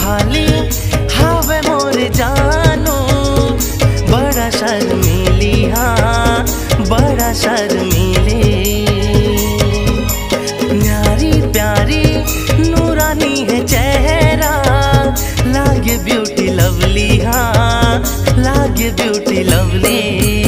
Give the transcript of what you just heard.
भाली हावे मोर जानू, बड़ा शर्मीली हाँ बड़ा शर्मीली। न्यारी प्यारी नूरानी है चेहरा, लागे ब्यूटी लवली हाँ लागे ब्यूटी लवली।